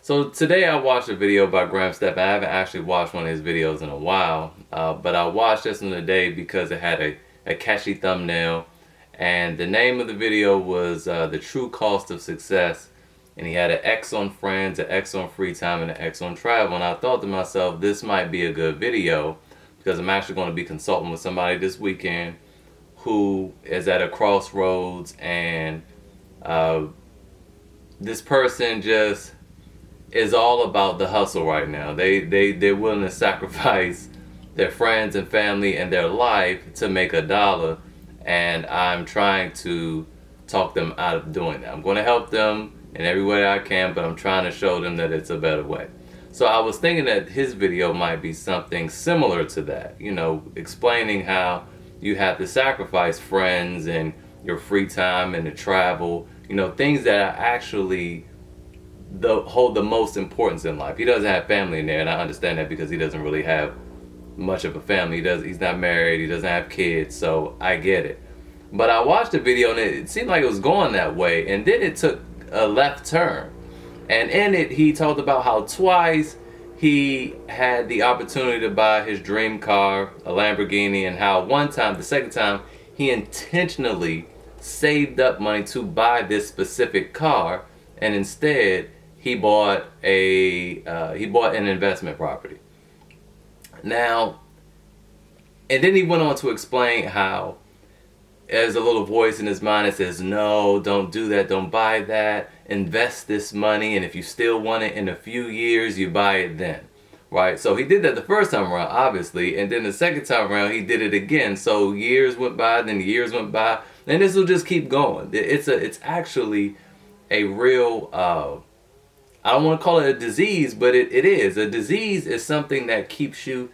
So today I watched a video by Stephan. I haven't actually watched one of his videos in a while, but I watched this one today because it had a catchy thumbnail, and the name of the video was The True Cost of Success, and he had an X on friends, an X on free time, and an X on travel, and I thought to myself, this might be a good video because I'm actually going to be consulting with somebody this weekend who is at a crossroads, and uh, this person just is all about the hustle right now. They're willing to sacrifice their friends and family and their life to make a dollar, and I'm trying to talk them out of doing that. I'm going to help them in every way I can, but I'm trying to show them that it's a better way. So I was thinking that his video might be something similar to that, you know, explaining how you have to sacrifice friends and your free time and the travel, you know, things that are actually hold the most importance in life. He doesn't have family in there, and I understand that because he doesn't really have much of a family. He's not married, he doesn't have kids, so I get it. But I watched the video and it seemed like it was going that way, and then it took a left turn. And in it, he talked about how twice he had the opportunity to buy his dream car, a Lamborghini, and how one time, the second time, he intentionally saved up money to buy this specific car, and instead he bought an investment property. Now, and then he went on to explain how there's a little voice in his mind that says, no, don't do that, don't buy that, invest this money, and if you still want it in a few years, you buy it then, right? So he did that the first time around, obviously, and then the second time around, he did it again. So years went by, then years went by, and this will just keep going. It's actually a real, I don't want to call it a disease, but it is. A disease is something that keeps you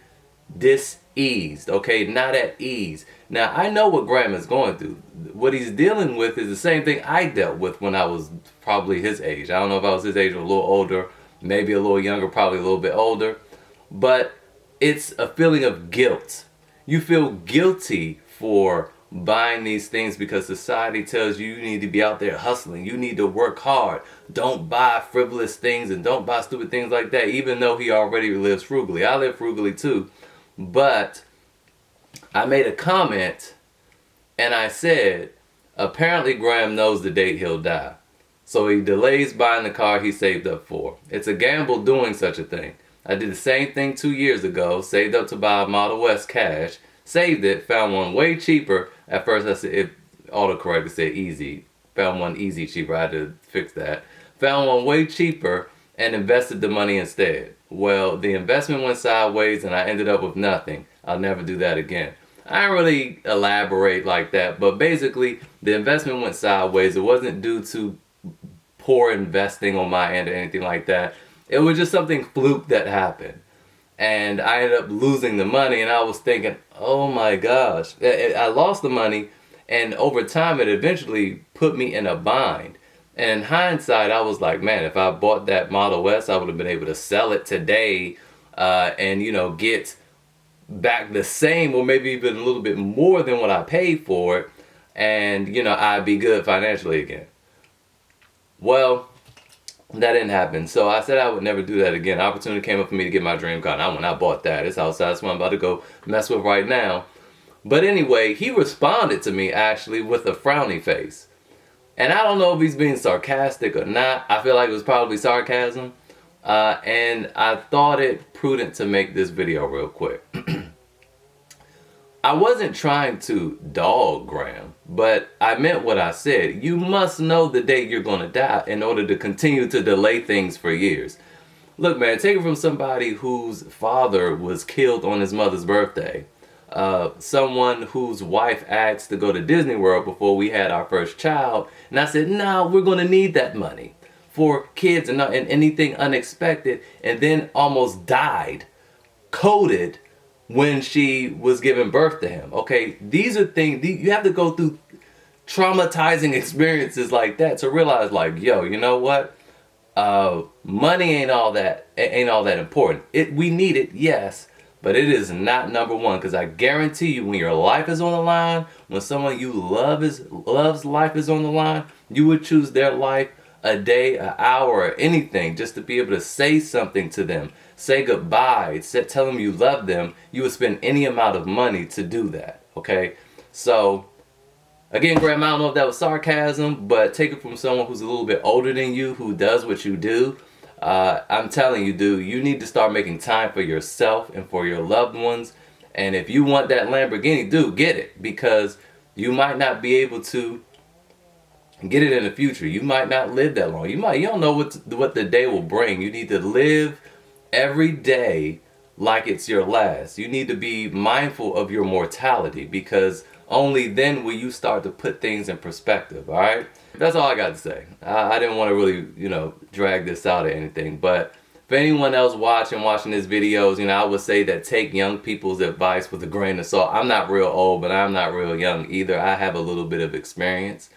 diseased, okay? Not at ease. Now, I know what Graham is going through. What he's dealing with is the same thing I dealt with when I was probably his age. I don't know if I was his age or a little older, maybe a little younger, probably a little bit older. But it's a feeling of guilt. You feel guilty for buying these things because society tells you you need to be out there hustling. You need to work hard. Don't buy frivolous things and don't buy stupid things like that, even though he already lives frugally. I live frugally too. But I made a comment and I said, apparently Graham knows the date he'll die. So he delays buying the car he saved up for. It's a gamble doing such a thing. I did the same thing 2 years ago, saved up to buy a Model S cash, saved it, found one way cheaper. At first I said, autocorrect said easy. Found one easy cheaper, I had to fix that. Found one way cheaper and invested the money instead. Well, the investment went sideways and I ended up with nothing. I'll never do that again. I don't really elaborate like that, but basically the investment went sideways. It wasn't due to poor investing on my end or anything like that. It was just something fluke that happened. And I ended up losing the money, and I was thinking, oh my gosh. I lost the money, and over time it eventually put me in a bind. And in hindsight, I was like, man, if I bought that Model S, I would have been able to sell it today and, you know, get back the same or maybe even a little bit more than what I paid for it. And, you know, I'd be good financially again. Well, that didn't happen. So I said I would never do that again. Opportunity came up for me to get my dream car. And I went out, bought that. It's outside. That's what I'm about to go mess with right now. But anyway, he responded to me actually with a frowny face. And I don't know if he's being sarcastic or not. I feel like it was probably sarcasm. And I thought it prudent to make this video real quick. I wasn't trying to dog Graham, but I meant what I said. You must know the date you're going to die in order to continue to delay things for years. Look, man, take it from somebody whose father was killed on his mother's birthday. Someone whose wife asked to go to Disney World before we had our first child. And I said, no, we're going to need that money for kids and anything unexpected. And then almost died, coded, when she was giving birth to him. Okay, these are things, you have to go through traumatizing experiences like that to realize, like, yo, you know what? Money ain't all that important. We need it, yes, but it is not number one. Because I guarantee you, when your life is on the line, when someone you love's life is on the line, you would choose their life a day, an hour, or anything, just to be able to say something to them, say goodbye, tell them you love them, you would spend any amount of money to do that, okay? So, again, Graham, I don't know if that was sarcasm, but take it from someone who's a little bit older than you, who does what you do. I'm telling you, dude, you need to start making time for yourself and for your loved ones. And if you want that Lamborghini, dude, get it, because you might not be able to get it in the future. You might not live that long. You don't know what the day will bring. You need to live every day like it's your last. You need to be mindful of your mortality, because only then will you start to put things in perspective. All right, that's all I got to say. I didn't want to really, drag this out or anything, but for anyone else watching these videos, I would say that take young people's advice with a grain of salt. I'm not real old, but I'm not real young either. I have a little bit of experience.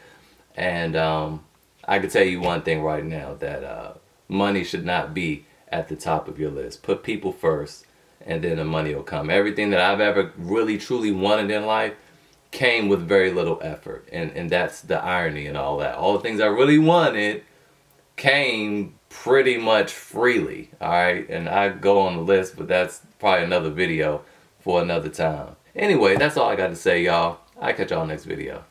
And I can tell you one thing right now, that money should not be at the top of your list. Put people first, and then the money will come. Everything that I've ever really truly wanted in life came with very little effort. And that's the irony and all that. All the things I really wanted came pretty much freely. Alright, and I go on the list, but that's probably another video for another time. Anyway, that's all I got to say, y'all. I'll catch y'all next video.